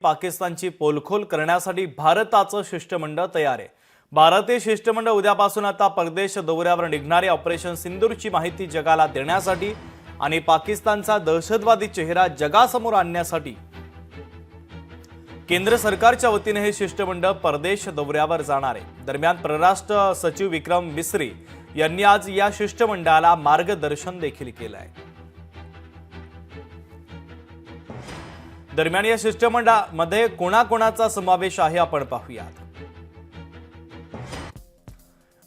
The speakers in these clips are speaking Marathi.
पाकिस्तानची पोलखोल करण्यासाठी भारताचं शिष्टमंडळ तयार आहे। भारतीय शिष्टमंडळ उद्यापासून आता परदेश दौऱ्यावर निघणारे ऑपरेशन सिंदूरची माहिती जगाला देण्यासाठी आणि पाकिस्तानचा दहशतवादी चेहरा जगासमोर आणण्यासाठी केंद्र सरकारच्या वतीने हे शिष्टमंडळ परदेश दौऱ्यावर जाणार आहे। दरम्यान परराष्ट्र सचिव विक्रम मिस्री यांनी आज या शिष्टमंडळाला मार्गदर्शन देखील केलं आहे। दरम्यान या शिष्टमंडळामध्ये कोणाकोणाचा समावेश आहे आपण पाहूयात।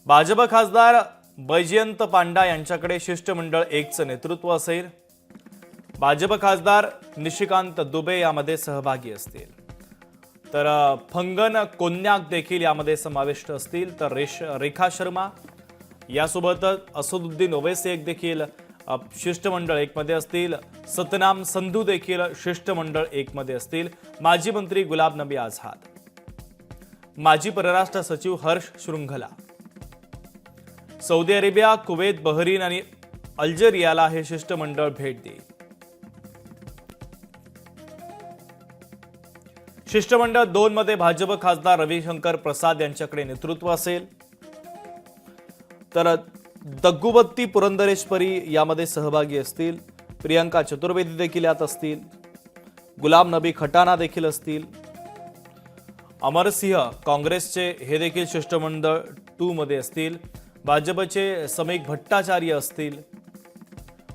भाजप खासदार बैजयंत पांडा यांच्याकडे शिष्टमंडळ 1चं नेतृत्व असेल। भाजप खासदार निशिकांत दुबे यामध्ये सहभागी असतील, तर फंगन कोन्याक देखील यामध्ये समाविष्ट असतील, तर रेखा शर्मा यासोबतच असदुद्दीन ओवैसी एक देखील शिष्टमंडळ 1 मध्ये असतील। सतनाम संधू देखील शिष्टमंडळ 1 मध्ये असतील। माजी मंत्री गुलाब नबी आझाद, माजी परराष्ट्र सचिव Harsh Shringla, Saudi Arabia, Kuwait, Bahrain आणि अल्जेरियाला हे शिष्टमंडळ भेट देईल। शिष्टमंडळ 2 मध्ये भाजप खासदार रविशंकर प्रसाद यांच्याकडे नेतृत्व असेल, तर दग्गुबत्ती पुरंदरेश्वरी यामध्ये सहभागी असतील। प्रियंका चतुर्वेदी देखील यात असतील। गुलाम नबी खटाना देखील असतील। अमरसिंह काँग्रेसचे हे देखील शिष्टमंडळ 2 मध्ये असतील। भाजपचे समीक भट्टाचार्य असतील।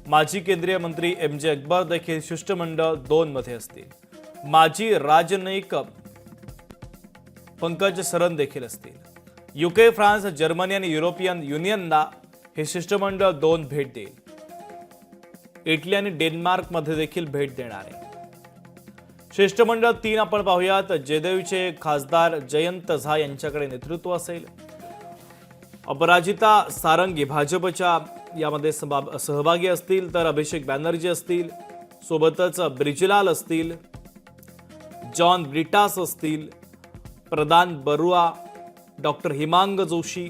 माजी केंद्रीय मंत्री MJ अकबर देखील शिष्टमंडळ 2 मध्ये असतील। माजी राजनयिक पंकज सरन देखील असतील। UK, फ्रान्स, जर्मनी आणि युरोपियन युनियनला हे शिष्टमंडळ 2 भेट देईल। इटली आणि डेन्मार्क मध्ये देखील भेट देणार आहे। शिष्टमंडळ 3 आपण पाहूयात। जयदेवचे खासदार जयंत झा यांच्याकडे नेतृत्व असेल। अपराजिता सारंगी भाजपच्या यामध्ये सहभागी असतील, तर अभिषेक बॅनर्जी असतील, सोबतच ब्रिजलाल असतील, जॉन ब्रिटास असतील, प्रदान बरुआ, डॉक्टर हिमांग जोशी,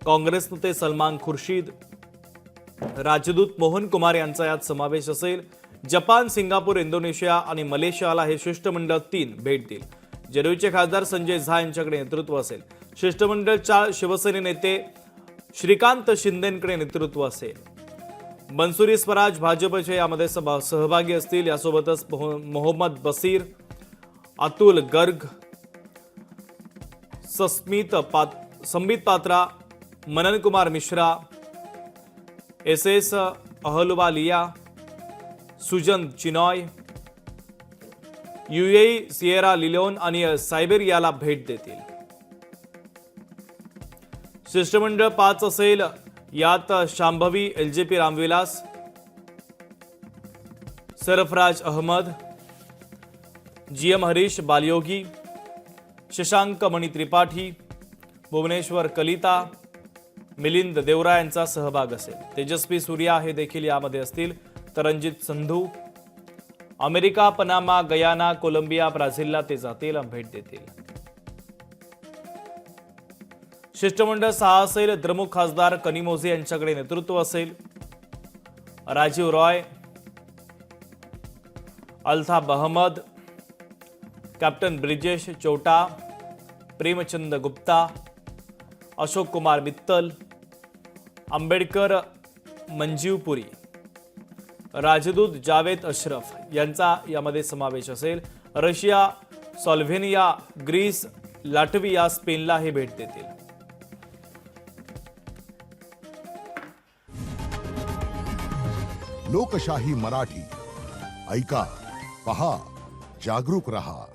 काँग्रेस नेते सलमान खुर्शीद, राजदूत मोहन कुमार यांचा यात समावेश असेल। जपान, सिंगापूर, इंडोनेशिया आणि मलेशियाला हे शिष्टमंडळ 3 भेट देईल। जदयूचे खासदार संजय झा यांच्याकडे नेतृत्व असेल। शिष्टमंडळ 4 शिवसेने नेते श्रीकांत शिंदेंकडे नेतृत्व असेल। मनसुरी स्वराज भाजपचे यामध्ये सहभागी असतील। यासोबतच मोहम्मद बसीर, अतुल गर्ग, संबित पात्रा, मनन कुमार मिश्रा, SS अहलुवालिया, सुजन चिनॉय, UAE, सिएरा लिओन आणि सायबेरियाला भेट देतील। शिष्टमंडळ 5 असेल। यात शांभवी LJP रामविलास, सरफराज अहमद, GM हरीश बालयोगी, शशांक मणि त्रिपाठी, भुवनेश्वर कलिता, मिलिंद देवरा यांचा सहभाग असेल। तेजस्वी सूर्या हे देखील यामध्ये असतील, तर Ranjit Sandhu, America, Panama, Guyana, Colombia, ब्राझीलला ते जातील, भेट देतील। शिष्टमंडळ 6 असेल। द्रमुक खासदार कनिमोझी यांच्याकडे नेतृत्व असेल। राजीव रॉय, अल्ताफ अहमद, कॅप्टन ब्रिजेश चोटा, प्रेमचंद गुप्ता, अशोक कुमार मित्तल, आंबेडकर मंजीवपुरी, राजदूत जावेद अशरफ यांचा यामध्ये समावेश असेल। रशिया, स्लोव्हेनिया, ग्रीस, लाटविया, स्पेनला हे भेट देतील। लोकशाही मराठी ऐका, पहा, जागरूक रहा।